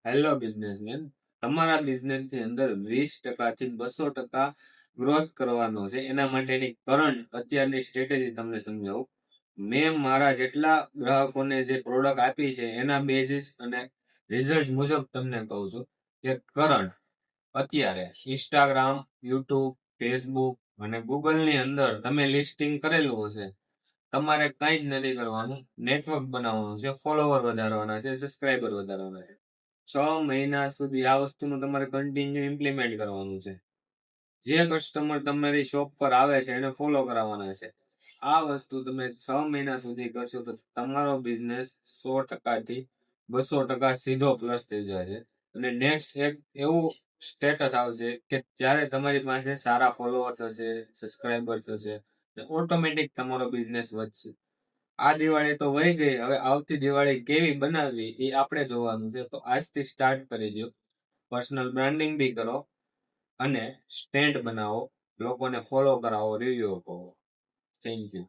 Hello businessman, તમારા બિઝનેસની અંદર 20% થી 200% ગ્રોથ કરવાનો છે. એના માટેની કરંટ અત્યારની સ્ટ્રેટેજી તમને સમજાવું. મેં મારા જેટલા ગ્રાહકોને જે પ્રોડક્ટ આપી છે એના બેઝિસ અને રિઝલ્ટ મુજબ તમને કહું છું કે કરંટ અત્યારે ઇન્સ્ટાગ્રામ, યુટ્યુબ, ફેસબુક અને ગૂગલની અંદર તમે લિસ્ટિંગ કરેલું હશે. તમારે કંઈ જ નથી કરવાનું. નેટવર્ક બનાવવાનું છે, ફોલોવર વધારવાના છે, સબસ્ક્રાઈબર વધારવાના છે. 6 મહિના સુધી આ વસ્તુનું તમારે કન્ટિન્યુ ઇમ્પ્લિમેન્ટ કરવાનું છે. જે કસ્ટમર તમારી શોપ પર આવે છે એને ફોલો કરાવવાના છે. આ વસ્તુ તમે 6 મહિના સુધી કરશો તો તમારો બિઝનેસ 100% થી 200% સીધો પ્લસ થઈ જશે. અને નેક્સ્ટ એક એવું સ્ટેટસ આવશે કે જ્યારે તમારી પાસે સારા ફોલોઅર્સ હશે, સબસ્ક્રાઈબર્સ હશે, ઓટોમેટિક તમારો બિઝનેસ વધશે. આ દિવાળી તો વહી ગઈ, હવે આવતી દિવાળી કેવી બનાવવી એ આપણે જોવાનું છે. તો આજથી સ્ટાર્ટ કરી દો. પર્સનલ બ્રાન્ડિંગ બી કરો અને સ્ટેન્ડ બનાવો, લોકોને ફોલો કરાવો, રિવ્યુ કહો. Thank you.